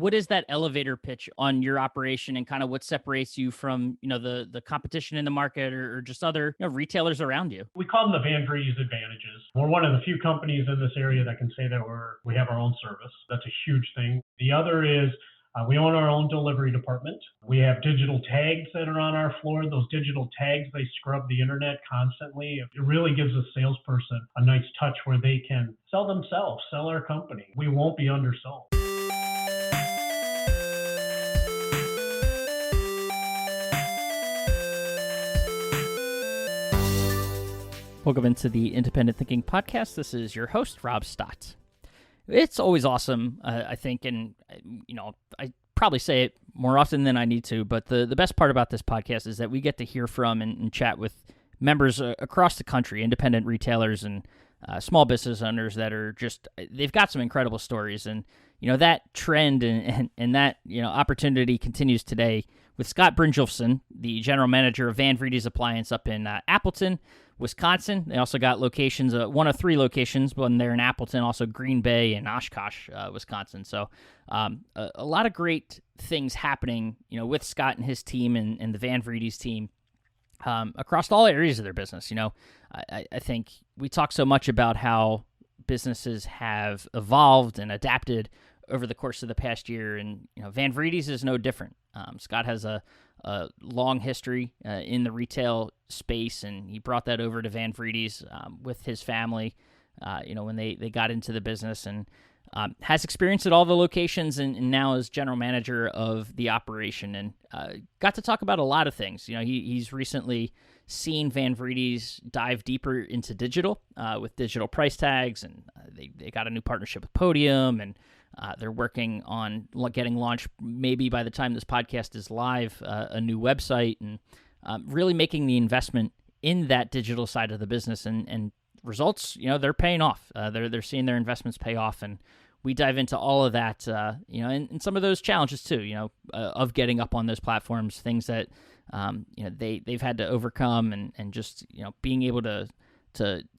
what is that elevator pitch on your operation and kind of what separates you from, the competition in the market or just other, retailers around you? We call them the Van Vreede's advantages. We're one of the few companies in this area that can say that we have our own service. That's a huge thing. The other is we own our own delivery department. We have digital tags that are on our floor. Those digital tags, they scrub the internet constantly. It really gives a salesperson a nice touch where they can sell themselves, sell our company. We won't be undersold. Welcome into the Independent Thinking Podcast. This is your host, Rob Stott. It's always awesome, I think, and, I probably say it more often than I need to, but the best part about this podcast is that we get to hear from and chat with members across the country, independent retailers and small business owners that are just, they've got some incredible stories. And, that trend and that, opportunity continues today with Scott Brynjulfson, the general manager of Van Vreede's Appliance up in Appleton, Wisconsin. They also got locations, one of three locations, one there in Appleton, also Green Bay and Oshkosh, Wisconsin. So a lot of great things happening, with Scott and his team and the Van Vreede's team across all areas of their business. I think we talk so much about how businesses have evolved and adapted over the course of the past year, and Van Vreede's is no different. Scott has a long history in the retail space, and he brought that over to Van Vreede's with his family, when they got into the business, and has experience at all the locations, and now is general manager of the operation, and got to talk about a lot of things. He's recently seen Van Vreede's dive deeper into digital with digital price tags, and they got a new partnership with Podium, and they're working on getting launched, maybe by the time this podcast is live, a new website, and really making the investment in that digital side of the business, and results, they're paying off. They're seeing their investments pay off, and we dive into all of that, and some of those challenges too, of getting up on those platforms, things that they've had to overcome, and just being able to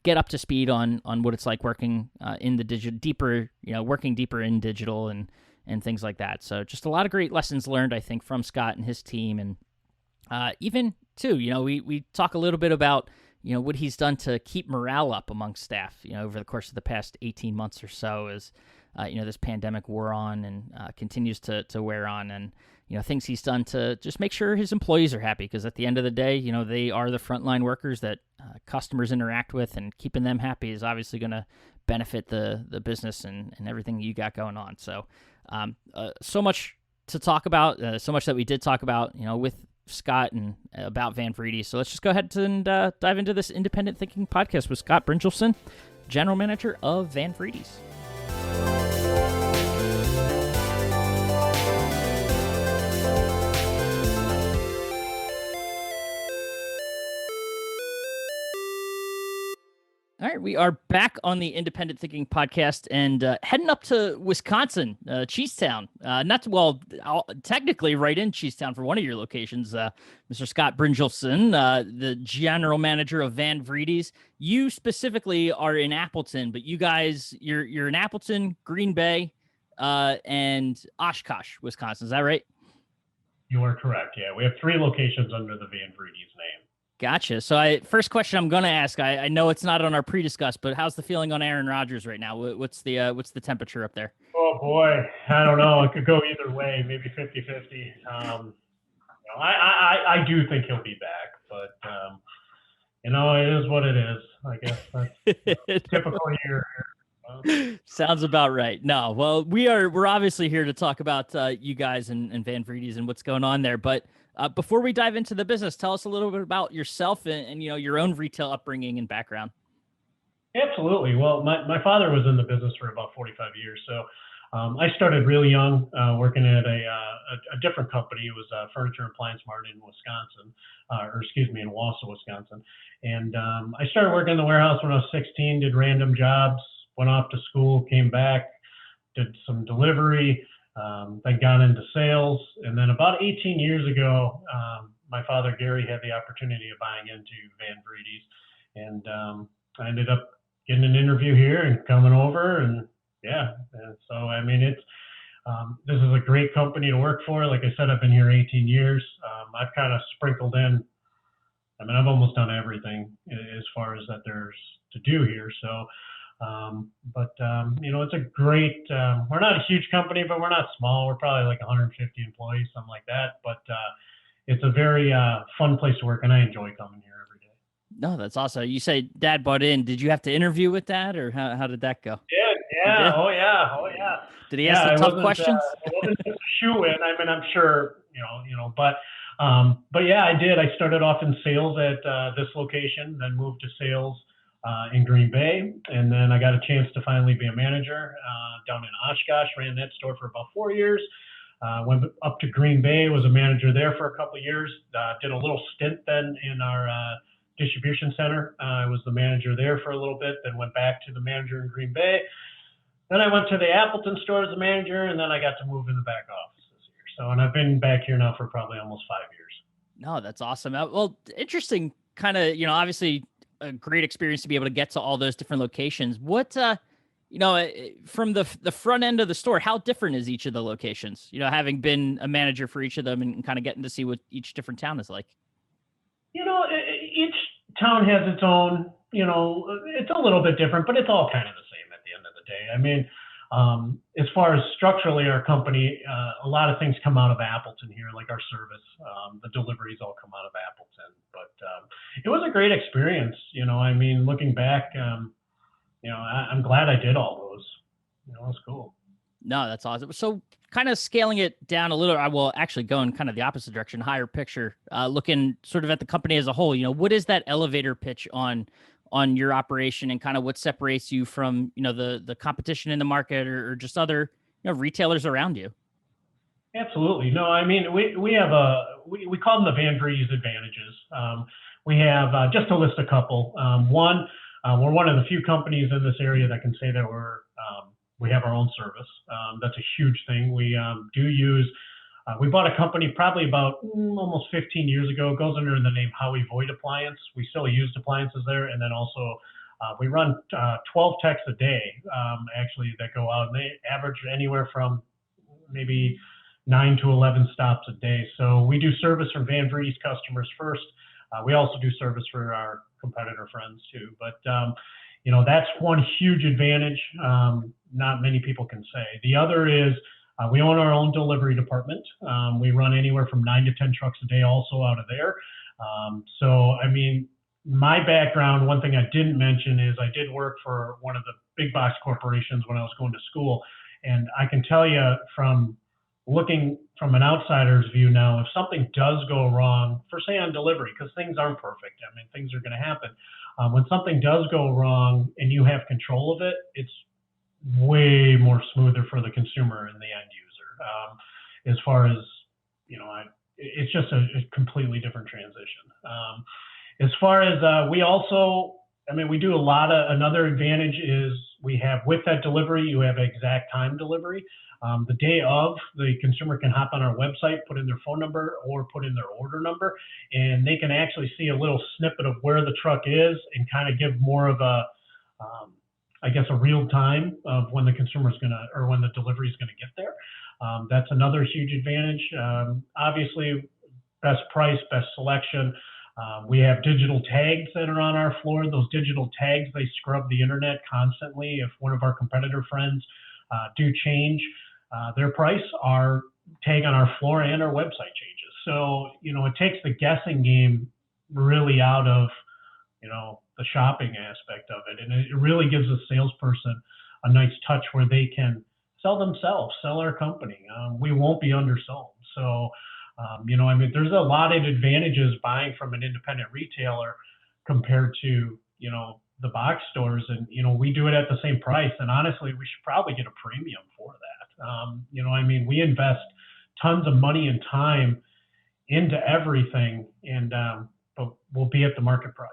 get up to speed on what it's like working in the digital deeper, working deeper in digital and things like that. So just a lot of great lessons learned, I think, from Scott and his team. And even too, we talk a little bit about, what he's done to keep morale up amongst staff, over the course of the past 18 months or so as, this pandemic wore on and continues to wear on, and, things he's done to just make sure his employees are happy, because at the end of the day, they are the frontline workers that customers interact with, and keeping them happy is obviously going to benefit the business and everything you got going on. So, so much to talk about, so much that we did talk about, with Scott and about Van Vreede. So let's just go ahead and dive into this Independent Thinking Podcast with Scott Brynjulfson, General Manager of Van Vreede's. All right, we are back on the Independent Thinking Podcast and heading up to Wisconsin, Cheesetown. Technically right in Cheesetown for one of your locations, Mr. Scott Brynjulfson, the general manager of Van Vreede's. You specifically are in Appleton, but you guys, you're in Appleton, Green Bay, and Oshkosh, Wisconsin. Is that right? You are correct. Yeah, we have three locations under the Van Vreede's name. Gotcha. So first question I'm going to ask, I know it's not on our pre-discuss, but how's the feeling on Aaron Rodgers right now? What's the temperature up there? Oh boy, I don't know. It could go either way, maybe 50-50. I do think he'll be back, but it is what it is. I guess that's typical year. Sounds about right. No, well, we're obviously here to talk about you guys and Van Vreede's and what's going on there, but before we dive into the business, tell us a little bit about yourself and your own retail upbringing and background. Absolutely. Well, my father was in the business for about 45 years. So I started really young working at a different company. It was Furniture and Appliance Mart in Wisconsin, in Wausau, Wisconsin. And I started working in the warehouse when I was 16, did random jobs, went off to school, came back, did some delivery, then got into sales. And then about 18 years ago, my father, Gary, had the opportunity of buying into Van Vreede's. And I ended up getting an interview here and coming over. And yeah, and so, I mean, This is a great company to work for. Like I said, I've been here 18 years. I've kind of sprinkled in. I mean, I've almost done everything as far as that there's to do here. So, it's a great. We're not a huge company, but we're not small. We're probably like 150 employees, something like that. But it's a very fun place to work, and I enjoy coming here every day. No, that's awesome. You say dad bought in. Did you have to interview with dad, or how did that go? You Yeah, did? oh yeah, oh yeah. Did he ask the Yeah, tough questions? it wasn't just a shoe in. I mean, I'm sure, but yeah, I did. I started off in sales at this location, then moved to sales in Green Bay, and then I got a chance to finally be a manager down in Oshkosh. Ran that store for about 4 years. Went up to Green Bay, was a manager there for a couple of years. Did a little stint then in our distribution center. I was the manager there for a little bit, then went back to the manager in Green Bay. Then I went to the Appleton store as a manager, and then I got to move in the back office this year. So, and I've been back here now for probably almost 5 years. No, that's awesome. Well, interesting kind of, obviously a great experience to be able to get to all those different locations. What, from the front end of the store, how different is each of the locations? Having been a manager for each of them and kind of getting to see what each different town is like. Each town has its own, it's a little bit different, but it's all kind of the same at the end of the day. I mean, as far as structurally, our company, a lot of things come out of Appleton here, like our service. The deliveries all come out of Appleton. But it was a great experience. I mean, looking back, I'm glad I did all those. It was cool. No, that's awesome. So kind of scaling it down a little, I will actually go in kind of the opposite direction, higher picture, looking sort of at the company as a whole. What is that elevator pitch on your operation and kind of what separates you from, the competition in the market or just other, retailers around you? Absolutely. No, I mean, we have we call them the Van Vreede advantages. We have, just to list a couple, one, we're one of the few companies in this area that can say that we have our own service. That's a huge thing. We do use, we bought a company probably about almost 15 years ago. It goes under the name Howie Void Appliance. We still use appliances there. And then also we run 12 techs a day, actually, that go out, and they average anywhere from maybe 9 to 11 stops a day. So we do service for Van Vreede's customers first. We also do service for our competitor friends too. But that's one huge advantage. Not many people can say. The other is we own our own delivery department. We run anywhere from 9 to 10 trucks a day also out of there. So, I mean, my background, one thing I didn't mention is I did work for one of the big box corporations when I was going to school. And I can tell you from looking from an outsider's view now, if something does go wrong, for say on delivery, because things aren't perfect, I mean, things are going to happen. When something does go wrong and you have control of it, it's way more smoother for the consumer and the end user. As far as, it's just a completely different transition. As far as we also, we do another advantage is we have, with that delivery, you have exact time delivery. The day of, the consumer can hop on our website, put in their phone number or put in their order number, and they can actually see a little snippet of where the truck is and kind of give more of a, a real time of when the consumer's or when the delivery is gonna get there. That's another huge advantage. Obviously, best price, best selection. We have digital tags that are on our floor. Those digital tags, they scrub the internet constantly. If one of our competitor friends do change their price, our tag on our floor and our website changes. So, it takes the guessing game really out of, the shopping aspect of it. And it really gives a salesperson a nice touch where they can sell themselves, sell our company. We won't be undersold. So, there's a lot of advantages buying from an independent retailer compared to, the box stores. And, we do it at the same price. And honestly, we should probably get a premium for that. We invest tons of money and time into everything, and but we'll be at the market price.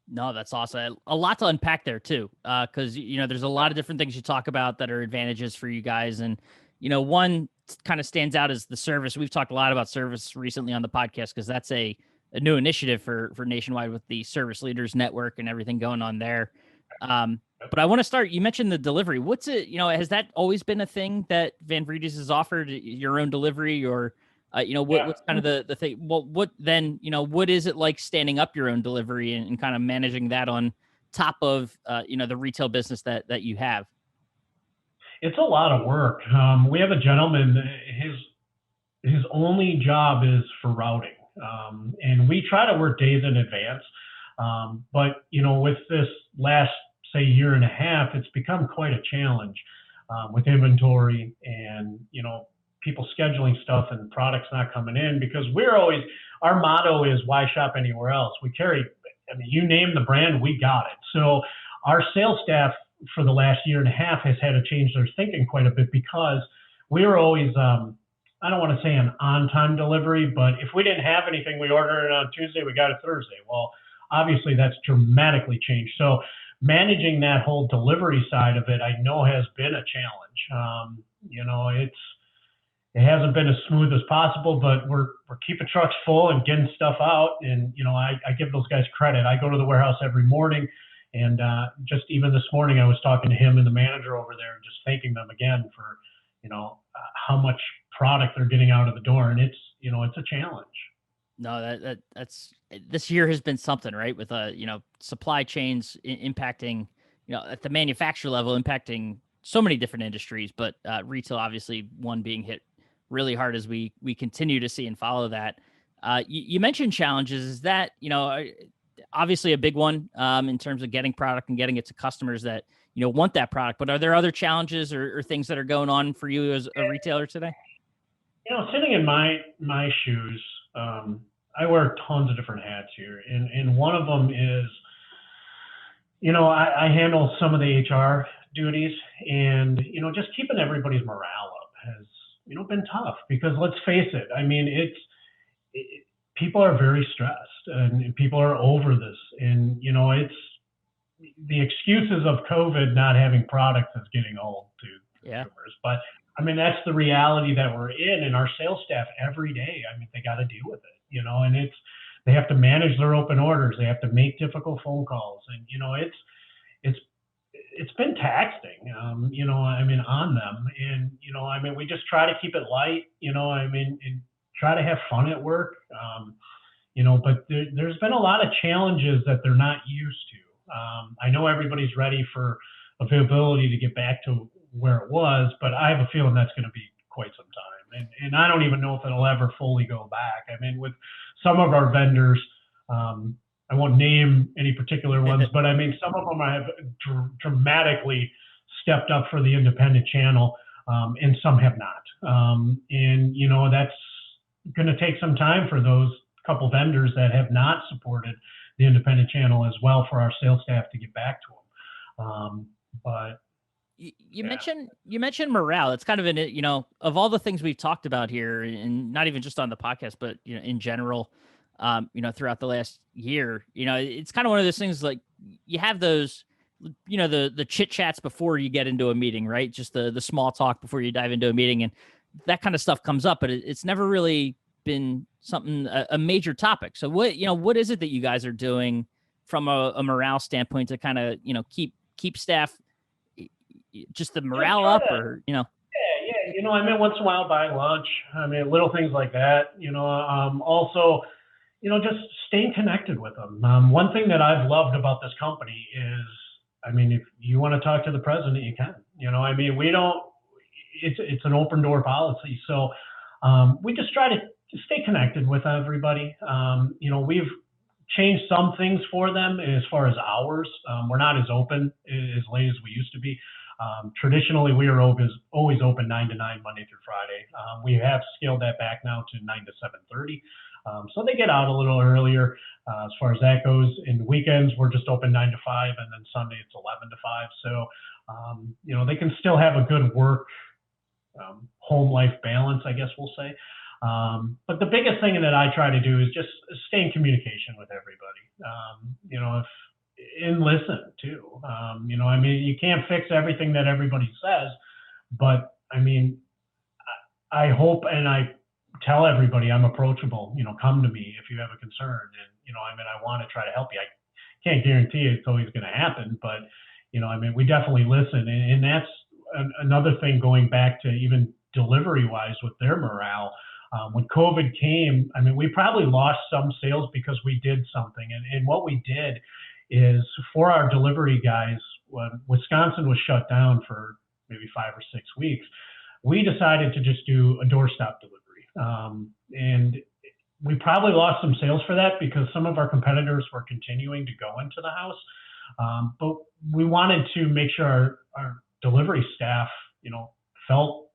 No, that's awesome. A lot to unpack there too, because there's a lot of different things you talk about that are advantages for you guys, and one kind of stands out as the service. We've talked a lot about service recently on the podcast because that's a new initiative for Nationwide with the Service Leaders Network and everything going on there. But I want to start, you mentioned the delivery. What's it, has that always been a thing that Van Vreede's has offered, your own delivery, or, Yeah. what's kind of the thing? Well, what then, what is it like standing up your own delivery and kind of managing that on top of, the retail business that you have? It's a lot of work. We have a gentleman, his only job is for routing. And we try to work days in advance. But, with this last, say, year and a half, it's become quite a challenge with inventory and, people scheduling stuff and products not coming in, because our motto is why shop anywhere else? We carry, you name the brand, we got it. So our sales staff for the last year and a half has had to change their thinking quite a bit, because we were always, I don't want to say an on-time delivery, but if we didn't have anything, we ordered it on Tuesday, we got it Thursday. Well, obviously that's dramatically changed. So managing that whole delivery side of it, I know has been a challenge. It hasn't been as smooth as possible, but we're keeping trucks full and getting stuff out. And, I give those guys credit. I go to the warehouse every morning, and just even this morning, I was talking to him and the manager over there, and just thanking them again for, how much product they're getting out of the door. And it's a challenge. No, that's this year has been something, right? With supply chains impacting, at the manufacturer level, impacting so many different industries, but retail obviously one being hit really hard as we continue to see and follow that. You mentioned challenges. Is that obviously a big one in terms of getting product and getting it to customers that want that product? But are there other challenges or things that are going on for you as a retailer today? Sitting in my shoes, I wear tons of different hats here, and one of them is, I handle some of the HR duties, and just keeping everybody's morale up has been tough, because let's face it, people are very stressed, and people are over this, and it's the excuses of COVID not having products is getting old to consumers, but that's the reality that we're in, and our sales staff every day, they got to deal with it, and they have to manage their open orders. They have to make difficult phone calls, and, it's been taxing, on them. And, we just try to keep it light, and try to have fun at work. But there's been a lot of challenges that they're not used to. I know everybody's ready for availability to get back to where it was, but I have a feeling that's going to be quite some time. And I don't even know if it'll ever fully go back. With some of our vendors, I won't name any particular ones, but some of them have dramatically stepped up for the independent channel, and some have not. And that's going to take some time for those couple vendors that have not supported the independent channel as well, for our sales staff to get back to them. But you mentioned morale. It's kind of of all the things we've talked about here, and not even just on the podcast, but in general, throughout the last year, it's kind of one of those things, like you have those, the chit chats before you get into a meeting, right? Just the small talk before you dive into a meeting, and that kind of stuff comes up, but it's never really been something, a major topic. So what is it that you guys are doing from a morale standpoint to kind of, keep staff, just the morale up, or, Yeah. Once in a while buying lunch. Little things like that. Also, just staying connected with them. One thing that I've loved about this company is, if you want to talk to the president, you can. We don't. It's an open door policy. So we just try to stay connected with everybody. We've changed some things for them as far as hours. We're not as open as late as we used to be. Traditionally, we are always open 9 to 9, Monday through Friday. We have scaled that back now to 9 to 7:30. So they get out a little earlier as far as that goes. In weekends, we're just open 9 to 5, and then Sunday it's 11 to 5. So, they can still have a good work, home life balance, I guess we'll say. But the biggest thing that I try to do is just stay in communication with everybody. And listen too. You can't fix everything that everybody says, but I hope, and I tell everybody I'm approachable. Come to me if you have a concern, and I want to try to help you. I can't guarantee it's always going to happen, but I mean, we definitely listen. And that's another thing going back to even delivery wise with their morale. When COVID came, I mean, we probably lost some sales because we did something. And what we did is for our delivery guys, when Wisconsin was shut down for maybe 5 or 6 weeks, we decided to just do a doorstop delivery. And we probably lost some sales for that because some of our competitors were continuing to go into the house. But we wanted to make sure our delivery staff, felt,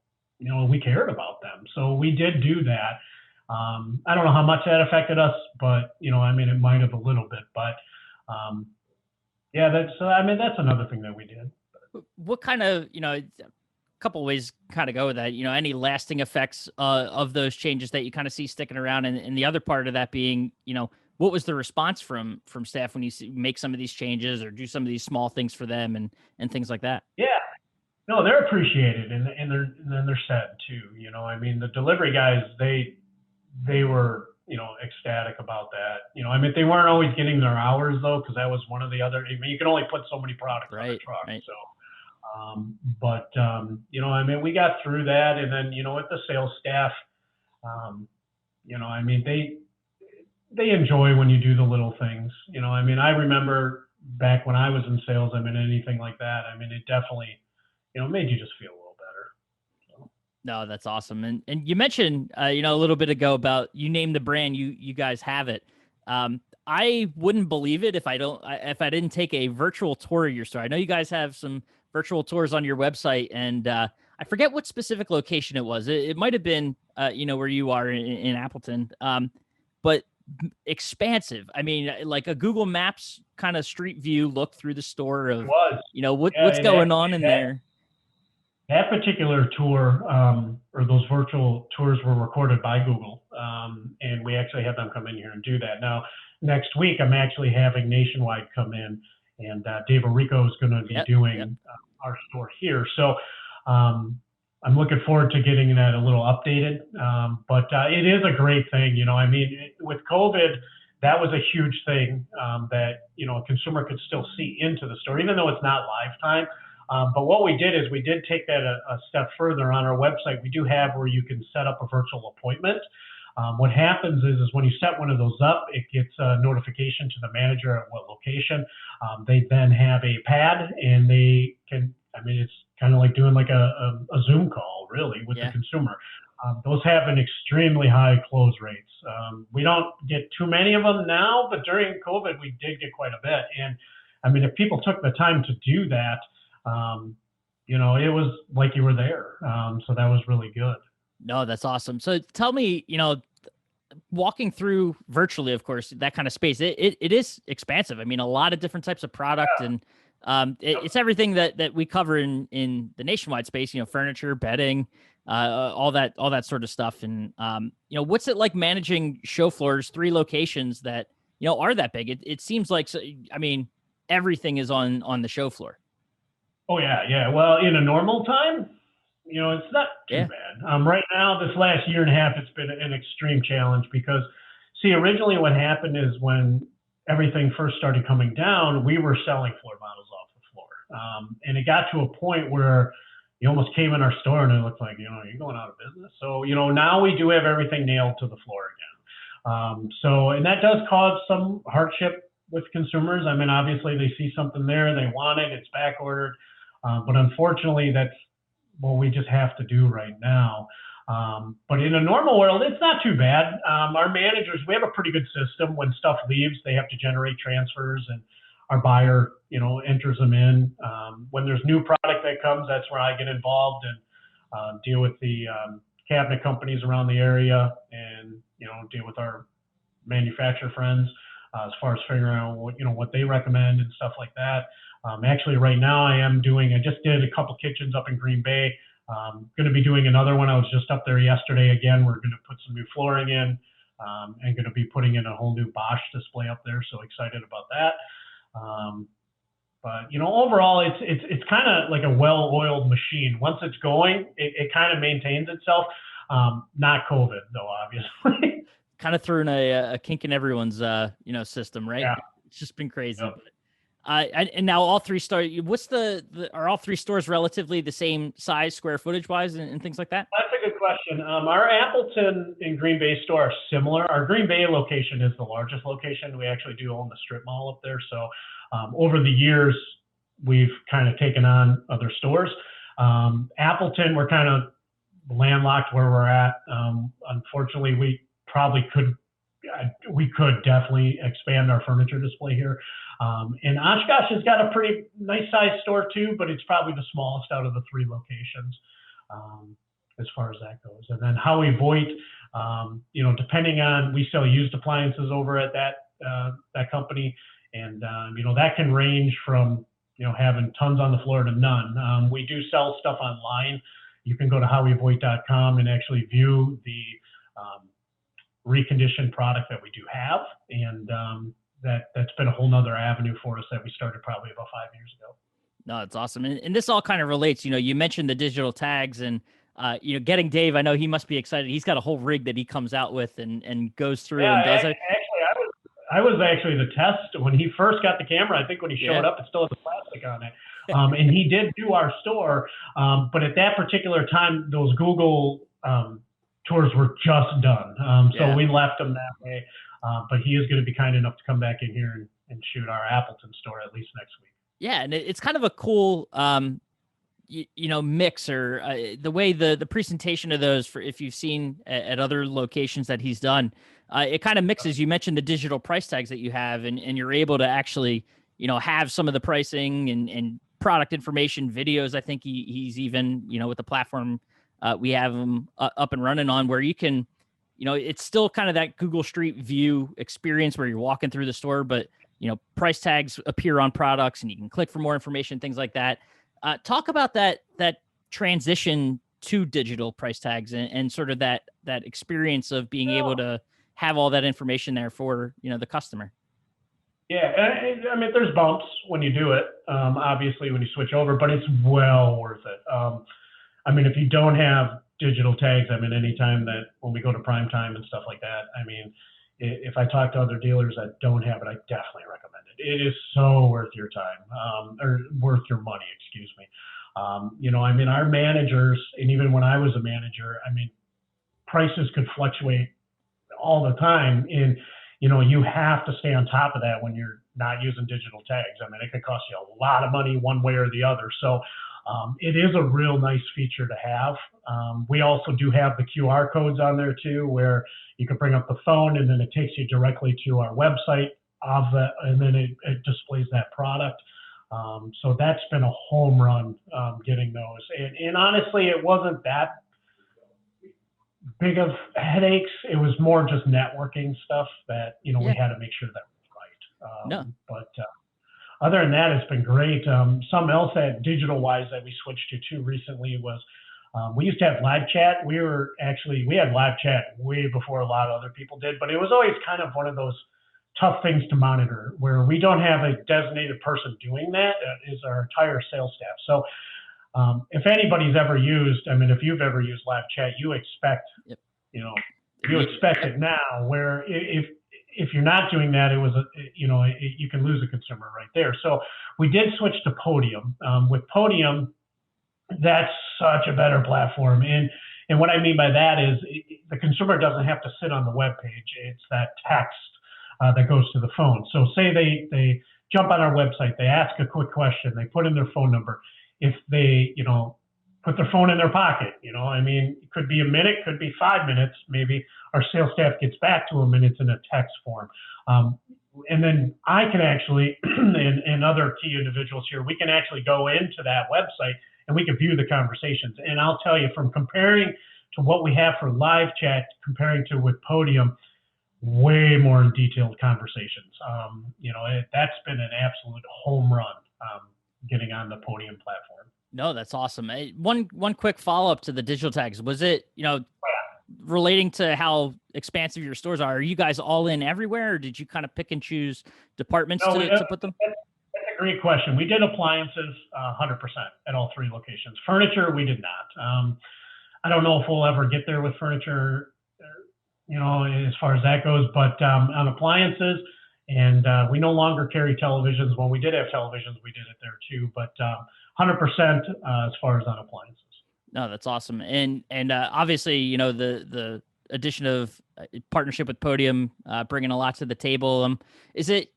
we cared about them. So we did do that. I don't know how much that affected us, but, I mean, it might have a little bit, but yeah, that's another thing that we did. What kind of, a couple ways kind of go with that, any lasting effects of those changes that you kind of see sticking around, and the other part of that being, what was the response from staff when you make some of these changes or do some of these small things for them and things like that? Yeah, no, they're appreciated, and they're sad too. I mean, the delivery guys, they were, ecstatic about that. I mean, they weren't always getting their hours though, because that was one of the other. I mean, you can only put so many products on a truck, right. so. I mean, we got through that, and then with the sales staff, I mean, they enjoy when you do the little things. I mean, I remember back when I was in sales. I mean, anything like that. I mean, it definitely, made you just feel a little better. So. No, that's awesome. And you mentioned, a little bit ago about you named the brand. You guys have it. I wouldn't believe it if I didn't take a virtual tour of your store. I know you guys have some virtual tours on your website, and I forget what specific location it was. It might have been, where you are in Appleton, but expansive. I mean, like a Google Maps kind of street view look through the store of, what's going on in there. That particular tour, or those virtual tours, were recorded by Google, and we actually have them come in here and do that. Now, next week, I'm actually having Nationwide come in, and Dave Rico is going to be doing our store here. So I'm looking forward to getting that a little updated. But it is a great thing. I mean, with COVID, that was a huge thing that, a consumer could still see into the store, even though it's not live time. But what we did is we did take that a step further. On our website, we do have where you can set up a virtual appointment. What happens is when you set one of those up, it gets a notification to the manager at what location. They then have a pad, and they can, I mean, it's kind of like doing like a Zoom call, really, with the consumer. Those have an extremely high close rates. We don't get too many of them now, but during COVID, we did get quite a bit. And I mean, if people took the time to do that, it was like you were there. So that was really good. No, that's awesome. So tell me, walking through virtually, of course, that kind of space, it is expansive. I mean, a lot of different types of product, and it's everything that we cover in the Nationwide space, furniture, bedding, all that sort of stuff. And, what's it like managing show floors, 3 locations that, are that big? It seems like, I mean, everything is on the show floor. Oh yeah. Well, in a normal time, it's not too bad. Right now, this last year and a half, it's been an extreme challenge because, see, originally what happened is when everything first started coming down, we were selling floor models off the floor. And it got to a point where you almost came in our store and it looked like, you're going out of business. So, now we do have everything nailed to the floor again. And that does cause some hardship with consumers. I mean, obviously they see something there, they want it, it's back ordered. But unfortunately, that's what we just have to do right now. But in a normal world, it's not too bad. Our managers, we have a pretty good system. When stuff leaves, they have to generate transfers, and our buyer, enters them in. When there's new product that comes, that's where I get involved and deal with the cabinet companies around the area, and deal with our manufacturer friends as far as figuring out what they recommend and stuff like that. Actually, right now I just did a couple kitchens up in Green Bay. Going to be doing another one. I was just up there yesterday again. We're going to put some new flooring in, and going to be putting in a whole new Bosch display up there. So excited about that. But overall, it's kind of like a well-oiled machine. Once it's going, it kind of maintains itself. Not COVID though, obviously. Kind of throwing a kink in everyone's system, right? Yeah. It's just been crazy. Yep. And now all three stores. What's are all three stores relatively the same size, square footage wise, and things like that? That's a good question. Our Appleton and Green Bay store are similar. Our Green Bay location is the largest location. We actually do own the strip mall up there. So over the years, we've kind of taken on other stores. Appleton, we're kind of landlocked where we're at. Unfortunately, we could definitely expand our furniture display here. And Oshkosh has got a pretty nice size store too, but it's probably the smallest out of the three locations as far as that goes. And then Howie Voigt, depending on, we sell used appliances over at that company, and that can range from having tons on the floor to none. We do sell stuff online. You can go to howievoigt.com and actually view the reconditioned product that we do have, and that's been a whole nother avenue for us that we started probably about 5 years ago. No, it's awesome. And this all kind of relates, you mentioned the digital tags and, getting Dave, I know he must be excited. He's got a whole rig that he comes out with and goes through and does it. Actually, I was actually the test when he first got the camera. I think when he showed up, it still had the plastic on it. And he did do our store. But at that particular time, those Google tours were just done. So we left him that way. But he is going to be kind enough to come back in here and shoot our Appleton store at least next week. Yeah, and it's kind of a cool, mix, or the way the presentation of those, for if you've seen at other locations that he's done, it kind of mixes. You mentioned the digital price tags that you have, and you're able to actually, have some of the pricing and product information, videos. I think he's even, with the platform we have him up and running on, where you can, it's still kind of that Google Street View experience where you're walking through the store, but price tags appear on products and you can click for more information, things like that. Talk about that transition to digital price tags and sort of that experience of being able to have all that information there for, the customer. Yeah. I mean, there's bumps when you do it, obviously when you switch over, but it's well worth it. I mean, if you don't have digital tags, I mean, anytime that when we go to prime time and stuff like that, I mean, if I talk to other dealers that don't have it, I definitely recommend it. It is so worth your time, or worth your money, excuse me. I mean, our managers, and even when I was a manager, I mean, prices could fluctuate all the time. And, you have to stay on top of that when you're not using digital tags. I mean, it could cost you a lot of money one way or the other. So it is a real nice feature to have. We also do have the QR codes on there too, where you can bring up the phone and then it takes you directly to our website and then it displays that product. So that's been a home run getting those. And honestly, it wasn't that big of headaches. It was more just networking stuff that, we had to make sure that was right. But other than that, it's been great. Something else that digital-wise that we switched to too recently was we used to have live chat. We had live chat way before a lot of other people did, but it was always kind of one of those tough things to monitor where we don't have a designated person doing that. Is our entire sales staff. So if anybody's ever used, I mean, if you've ever used live chat, you expect, you expect it now, where if you're not doing that, you can lose a consumer right there. So we did switch to Podium. With Podium, that's such a better platform. And what I mean by that is the consumer doesn't have to sit on the web page. It's that text that goes to the phone. So say they jump on our website, they ask a quick question, they put in their phone number. If they, put their phone in their pocket, I mean, it could be a minute, could be 5 minutes, maybe our sales staff gets back to them and it's in a text form. And then I can actually, and other key individuals here, we can actually go into that website and we can view the conversations. And I'll tell you, from comparing to what we have for live chat, comparing to with Podium, way more detailed conversations. That's been an absolute home run, getting on the Podium platform. No, that's awesome. One quick follow-up to the digital tags. Was it, relating to how expansive your stores are you guys all in everywhere, or did you kind of pick and choose departments to put them? That's a great question. We did appliances 100% at all three locations. Furniture, we did not. I don't know if we'll ever get there with furniture, as far as that goes, but on appliances And we no longer carry televisions. When we did have televisions, we did it there too, but 100% as far as on appliances. No, that's awesome. And obviously, the addition of partnership with Podium, bringing a lot to the table. Is it,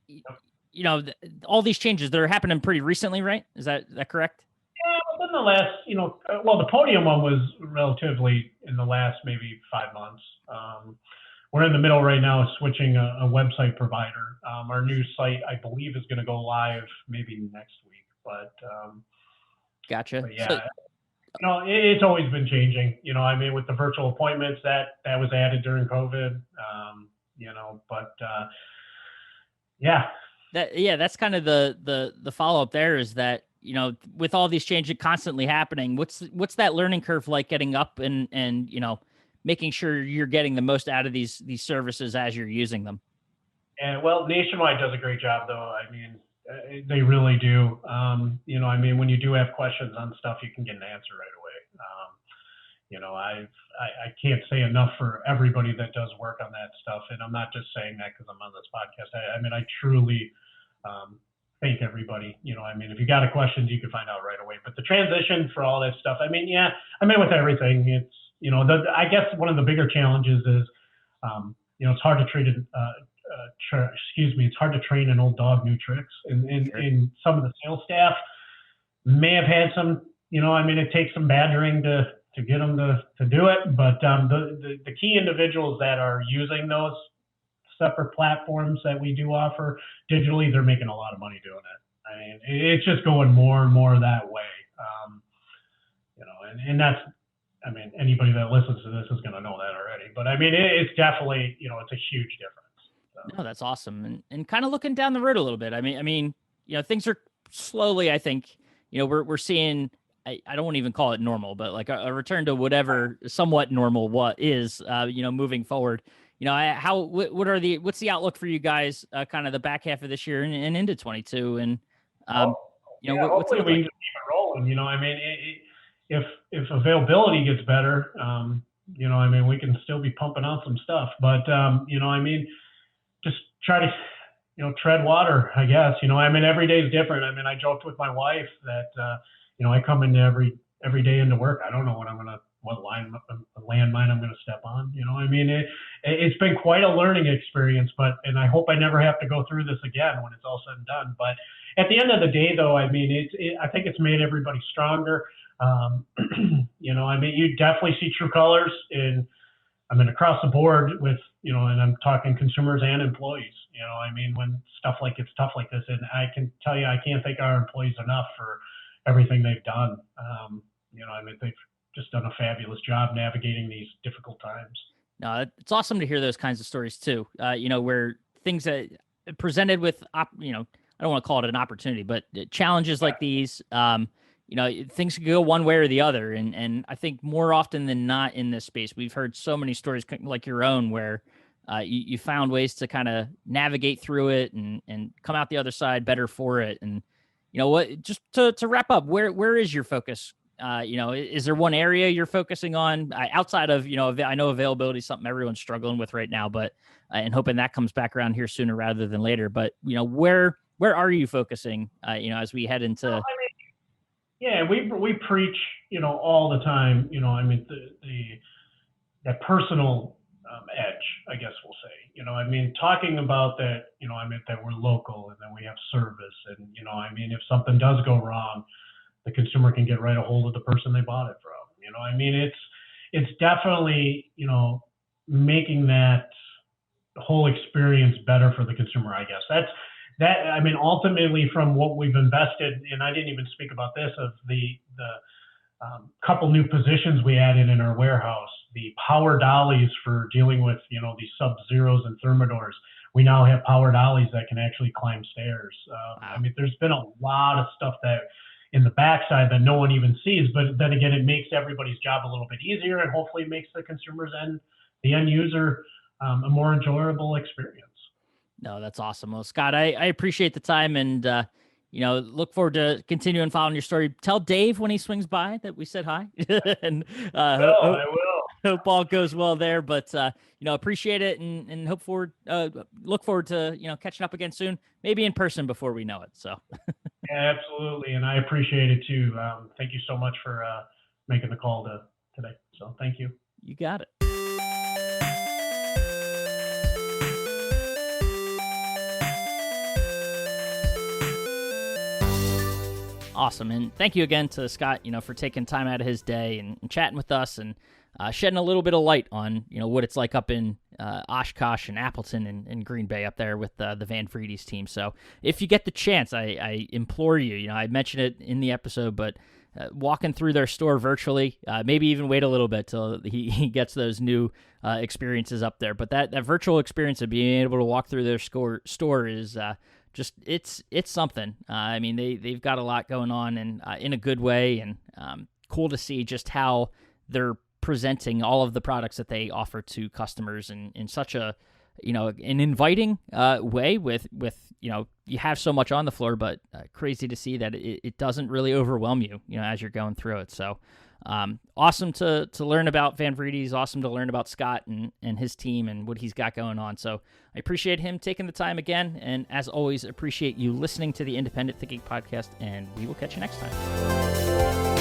all these changes that are happening pretty recently, right? Is that correct? Yeah, within the last, well, the Podium one was relatively in the last maybe 5 months. We're in the middle right now of switching a website provider. Our new site, I believe, is going to go live maybe next week. Gotcha. But yeah, it's always been changing. I mean, with the virtual appointments, that was added during COVID. Yeah. That's kind of the follow up there is that, with all these changes constantly happening, what's that learning curve like getting up and making sure you're getting the most out of these services as you're using them? And well, Nationwide does a great job though. I mean, they really do. I mean, when you do have questions on stuff, you can get an answer right away. I can't say enough for everybody that does work on that stuff. And I'm not just saying that because I'm on this podcast. I mean, I truly thank everybody. I mean, if you got a question, you can find out right away. But the transition for all that stuff, I mean, with everything, it's, I guess one of the bigger challenges is, it's hard to treat it. It's hard to train an old dog new tricks. And some of the sales staff may have had some, it takes some badgering to get them to do it. But the key individuals that are using those separate platforms that we do offer digitally, they're making a lot of money doing it. I mean, it's just going more and more that way. And that's, I mean, anybody that listens to this is going to know that already. But I mean, it's definitely, it's a huge difference. So. No, that's awesome. And kind of looking down the road a little bit. I mean, things are slowly, I think, we're seeing, I don't want to even call it normal, but like a return to whatever somewhat normal what is, moving forward. What's the outlook for you guys, kind of the back half of this year and into 22? And, what's it hopefully we can keep it rolling. I mean, if availability gets better, I mean, we can still be pumping out some stuff, but, I mean, just try to, tread water, I guess. I mean, every day is different. I mean, I joked with my wife that, I come into every day into work. I don't know what landmine I'm going to step on. I mean, it's been quite a learning experience, and I hope I never have to go through this again when it's all said and done. But at the end of the day, though, I mean, I think it's made everybody stronger. I mean, you definitely see true colors across the board with, and I'm talking consumers and employees. I mean, when stuff like it's tough like this, and I can tell you, I can't thank our employees enough for everything they've done. I mean, they've just done a fabulous job navigating these difficult times. No, it's awesome to hear those kinds of stories too. Where things that presented with, I don't want to call it an opportunity, but challenges like these, things can go one way or the other. And I think more often than not in this space, we've heard so many stories like your own where you found ways to kind of navigate through it and come out the other side better for it. And, just to wrap up, where is your focus? Is there one area you're focusing on outside of, I know availability is something everyone's struggling with right now, but and hoping that comes back around here sooner rather than later. But, where are you focusing, as we head into? Well, I mean, we preach, all the time, I mean, that personal edge, I guess we'll say, I mean, talking about that, I mean, that we're local and then we have service and, I mean, if something does go wrong, the consumer can get right a hold of the person they bought it from. I mean, it's definitely, making that whole experience better for the consumer, I guess. I mean, ultimately from what we've invested, and I didn't even speak about this, of the couple new positions we added in our warehouse, the power dollies for dealing with, these Sub-Zeros and Thermadors. We now have power dollies that can actually climb stairs. I mean, there's been a lot of stuff that in the backside that no one even sees, but then again, it makes everybody's job a little bit easier and hopefully makes the consumers and the end user a more enjoyable experience. No, that's awesome. Well, Scott, I appreciate the time and, look forward to following your story. Tell Dave when he swings by that we said hi. And I will. hope all goes well there. But appreciate it and look forward to catching up again soon, maybe in person before we know it. So Yeah, absolutely, and I appreciate it too. Thank you so much for making the call today. So thank you. you got it. Awesome. And thank you again to Scott, for taking time out of his day and chatting with us and shedding a little bit of light on, what it's like up in Oshkosh and Appleton and Green Bay up there with the Van Vreede's team. So if you get the chance, I implore you, I mentioned it in the episode, but walking through their store virtually, maybe even wait a little bit till he gets those new experiences up there. But that virtual experience of being able to walk through their store is just it's something. I mean, they've got a lot going on and in a good way, and cool to see just how they're presenting all of the products that they offer to customers in such a an inviting way with you have so much on the floor, but crazy to see that it doesn't really overwhelm you as you're going through it. So awesome to learn about Van Vreede's, awesome to learn about Scott and his team and what he's got going on. So I appreciate him taking the time again, and as always, appreciate you listening to the Independent Thinking Podcast, and we will catch you next time.